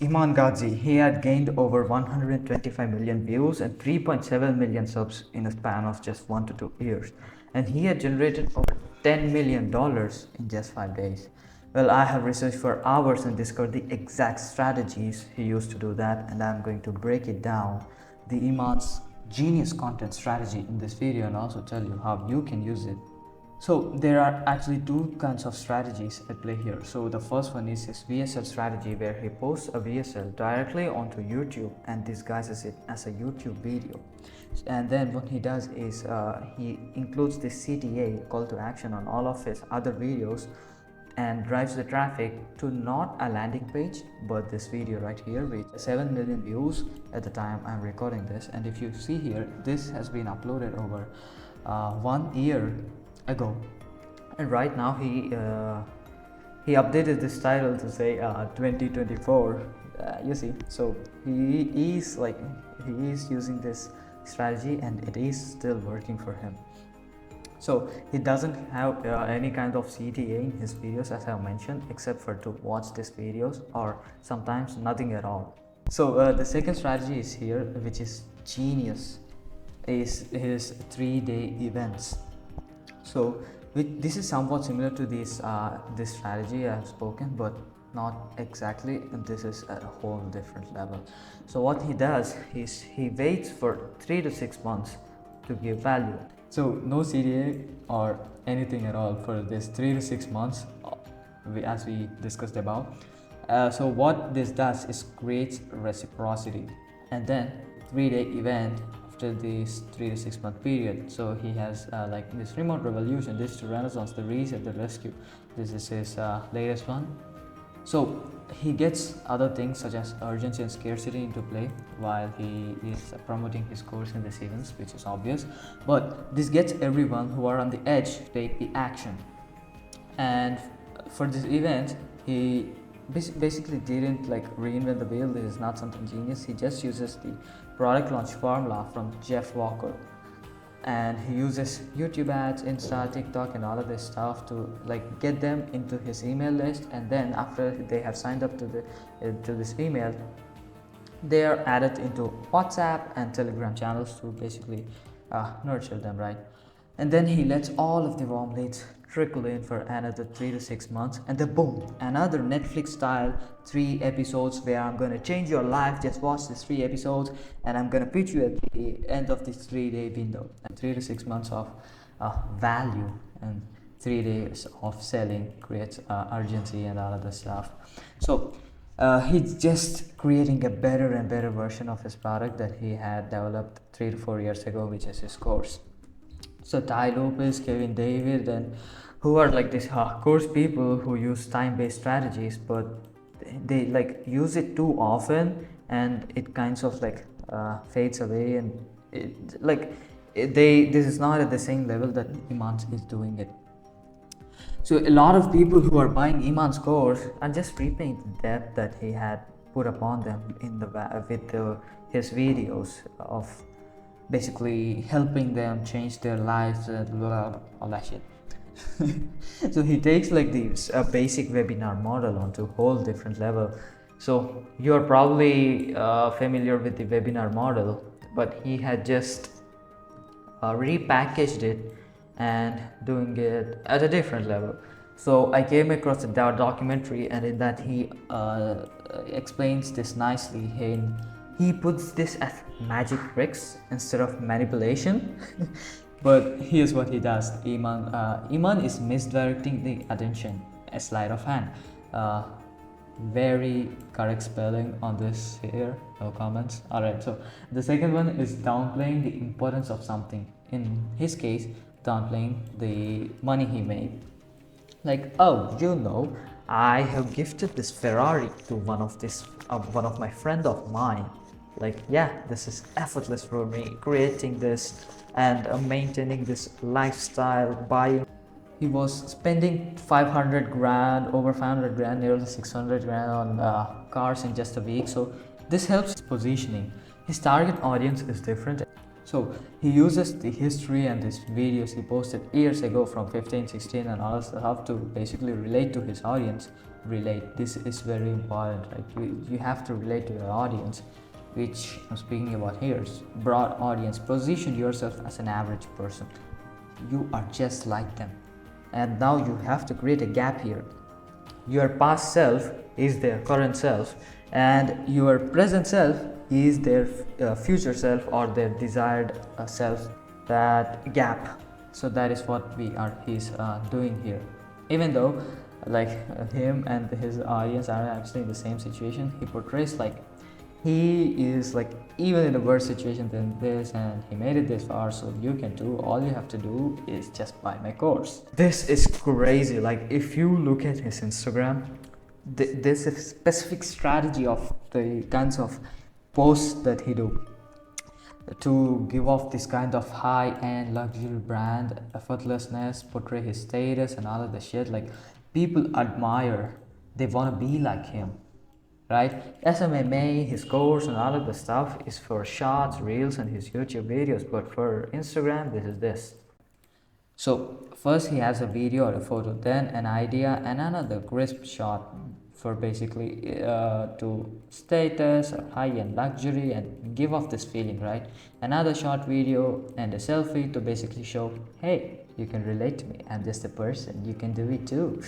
Iman Gadzhi, he had gained over 125 million views and 3.7 million subs in a span of just 1 to 2 years. And he had generated over $10 million in just 5 days. Well, I have researched for hours and discovered the exact strategies he used to do that, and I'm going to break it down, the Iman's genius content strategy in this video, and also tell you how you can use it. So there are actually two kinds of strategies at play here. So the first one is his VSL strategy, where he posts a VSL directly onto YouTube and disguises it as a YouTube video. And then what he does is he includes the CTA, call to action, on all of his other videos and drives the traffic to not a landing page but this video right here with 7 million views at the time I'm recording this. And if you see here, this has been uploaded over 1 year ago, and right now he updated this title to say 2024. You see, so he is using this strategy and it is still working for him. So he doesn't have any kind of CTA in his videos, as I mentioned, except for to watch these videos, or sometimes nothing at all. So the second strategy is here, which is genius, is his 3-day events. So this is somewhat similar to this strategy I have spoken, but not exactly, and this is at a whole different level. So what he does is he waits for 3 to 6 months to give value. So no CTA or anything at all for this 3 to 6 months, as we discussed above. So what this does is creates reciprocity, and then 3-day event after this 3 to 6 month period. So he has like this remote revolution, digital renaissance, the reset, the rescue. This is his latest one. So he gets other things such as urgency and scarcity into play while he is promoting his course in these events, which is obvious, but this gets everyone who are on the edge to take the action. And for this event, he basically didn't like reinvent the wheel. This is not something genius. He just uses the product launch formula from Jeff Walker, and he uses YouTube ads, Insta, TikTok, and all of this stuff to like get them into his email list. And then after they have signed up to this email, they are added into WhatsApp and Telegram channels to basically nurture them, right? And then he lets all of the warm leads trickle in for another 3 to 6 months, and then boom, another Netflix style 3 episodes where I'm gonna change your life. Just watch these 3 episodes and I'm gonna pitch you at the end of this 3-day window. And 3 to 6 months of value and 3 days of selling creates urgency and all of this stuff. So he's just creating a better and better version of his product that he had developed 3 to 4 years ago, which is his course. So Ty Lopez, Kevin David, and who are like these course people who use time-based strategies, but they like use it too often and it kind of like fades away, and this is not at the same level that Iman is doing it. So a lot of people who are buying Iman's course are just repaying the debt that he had put upon them in his videos of basically helping them change their lives and all that shit. So he takes like this basic webinar model onto a whole different level. So you're probably familiar with the webinar model, but he had just repackaged it and doing it at a different level. So I came across a documentary, and in that he explains this nicely. He puts this as magic tricks instead of manipulation. But here's what he does. Iman is misdirecting the attention, a sleight of hand. Very correct spelling on this here, no comments. Alright, so the second one is downplaying the importance of something. In his case, downplaying the money he made. Like, oh, I have gifted this Ferrari to one of my friend of mine. Like, yeah, this is effortless for me, creating this and maintaining this lifestyle, buying. He was spending 500 grand, over 500 grand, nearly 600 grand on cars in just a week. So this helps his positioning. His target audience is different. So he uses the history and these videos he posted years ago from 15, 16 and all stuff to basically relate to his audience. Relate. This is very important. Like you have to relate to your audience, which I'm speaking about here is broad audience. Position yourself as an average person. You are just like them. And now you have to create a gap here. Your past self is their current self, and your present self is their future self or their desired self. That gap. So that is what he's doing here. Even though, like him and his audience are actually in the same situation, he portrays like he is like even in a worse situation than this, and he made it this far, so you can too. All you have to do is just buy my course. This is crazy. Like if you look at his Instagram, there's a specific strategy of the kinds of posts that he do to give off this kind of high-end luxury brand effortlessness, portray his status and all of the shit. Like people admire, they want to be like him, right? SMMA, his course and all of the stuff is for shots, reels and his YouTube videos, but for Instagram this is this. So first he has a video or a photo, then an idea and another crisp shot for basically to status or high-end luxury and give off this feeling, right? Another short video and a selfie to basically show, hey, you can relate to me, I'm just a person, you can do it too.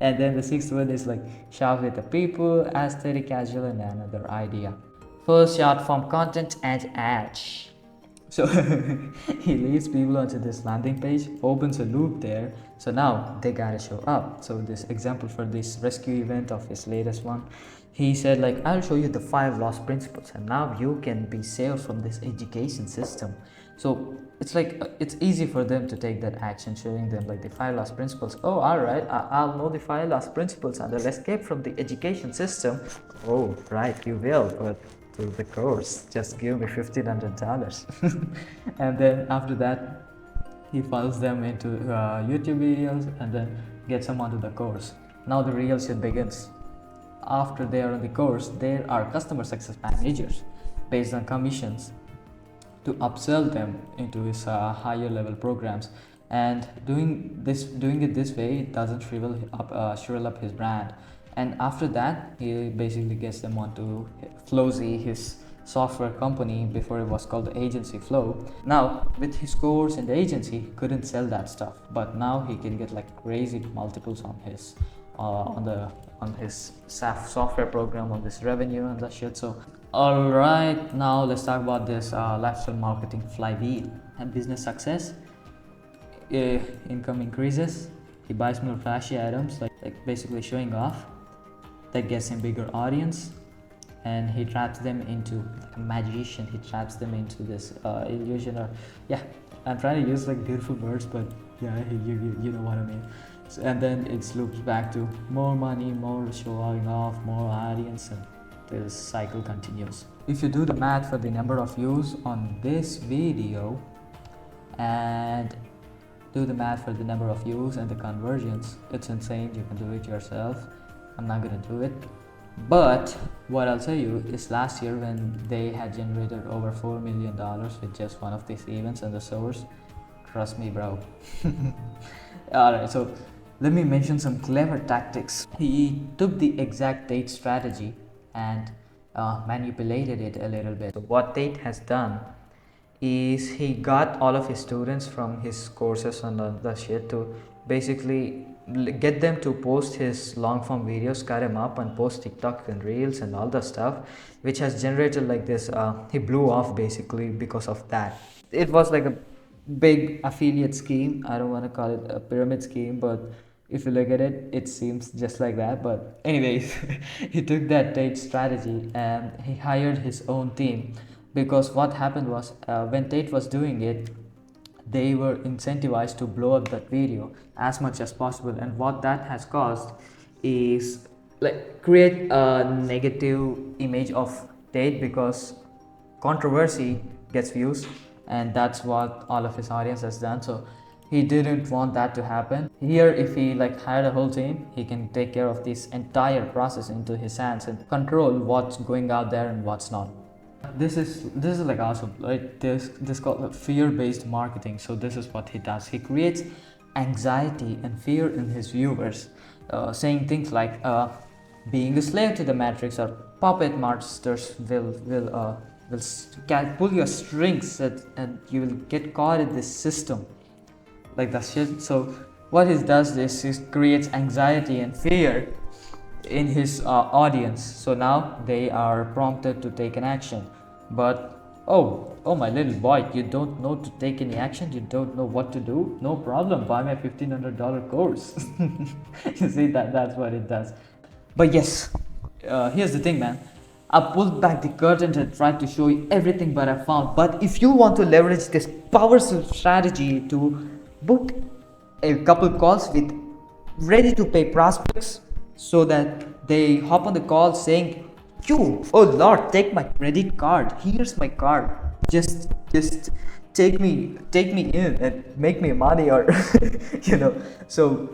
And then the sixth one is like shot with the people, aesthetic, casual and another idea. First short form content and ads. So he leads people onto this landing page, opens a loop there, so now they gotta show up. So this example for this rescue event of his latest one, he said like, I'll show you the 5 lost principles and now you can be saved from this education system. So it's like it's easy for them to take that action, showing them like the 5 lost principles. Oh, all right, I'll know the 5 lost principles and I'll escape from the education system. Oh right, you will, but to the course, just give me $1,500. And then after that he files them into YouTube videos and then gets them onto the course. Now the real shit begins. After they are on the course, there are customer success managers based on commissions to upsell them into his higher level programs. And doing it this way, it doesn't shrivel up his brand. And after that he basically gets them onto Flowzy, his software company. Before it was called the agency Flow. Now with his course in the agency, he couldn't sell that stuff, but now he can get like crazy multiples on his on his SAF software program, on this revenue and that shit. So all right, now let's talk about this lifestyle marketing flywheel and business success. Income increases, he buys more flashy items like basically showing off. That gets him bigger audience, and he traps them into like a magician. He traps them into this illusion, or yeah, I'm trying to use like beautiful words, but yeah, you know what I mean. So, and then it loops back to more money, more showing off, more audience, and this cycle continues. If you do the math for the number of views on this video and do the math for the number of views and the conversions, it's insane. You can do it yourself. I'm not gonna do it, but what I'll tell you is last year when they had generated over $4 million with just one of these events and the source, trust me bro. Alright, so let me mention some clever tactics. He took the exact date strategy and manipulated it a little bit. So what Tate has done is he got all of his students from his courses on the shit to basically get them to post his long form videos, cut him up and post TikTok and reels and all the stuff, which has generated like this he blew off basically because of that. It was like a big affiliate scheme. I don't want to call it a pyramid scheme, but if you look at it, it seems just like that. But anyways, he took that Tate strategy and he hired his own team, because what happened was when Tate was doing it, they were incentivized to blow up that video as much as possible, and what that has caused is like create a negative image of Tate, because controversy gets views, and that's what all of his audience has done. So he didn't want that to happen. Here, if he like hired a whole team, he can take care of this entire process into his hands and control what's going out there and what's not. This is like awesome. Like this called like fear-based marketing. So this is what he does. He creates anxiety and fear in his viewers, saying things like being a slave to the matrix, or puppet masters will pull your strings, and you will get caught in this system, like that shit. So what he does is he creates anxiety and fear in his audience, so now they are prompted to take an action. But oh my little boy, you don't know to take any action, you don't know what to do, no problem, buy my $1,500 course. You see, that's what it does. But yes, here's the thing, man. I pulled back the curtain and tried to show you everything that I found. But if you want to leverage this powerful strategy to book a couple calls with ready to pay prospects, so that they hop on the call saying, "You, oh Lord, take my credit card. Here's my card. Just take me in and make me money," or you know. So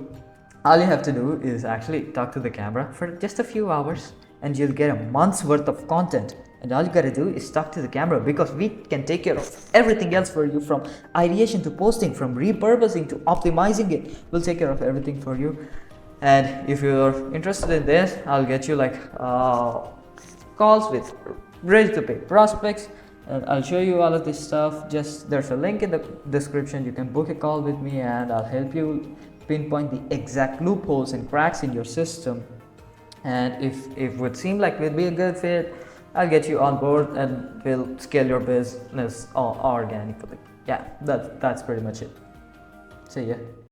all you have to do is actually talk to the camera for just a few hours, and you'll get a month's worth of content. And all you gotta do is talk to the camera, because we can take care of everything else for you, from ideation to posting, from repurposing to optimizing it. We'll take care of everything for you. And if you're interested in this, I'll get you like calls with ready to pay prospects, and I'll show you all of this stuff. Just there's a link in the description. You can book a call with me, and I'll help you pinpoint the exact loopholes and cracks in your system. And if it would seem like we'll be a good fit, I'll get you on board, and we'll scale your business organically. Yeah, that's pretty much it. See ya.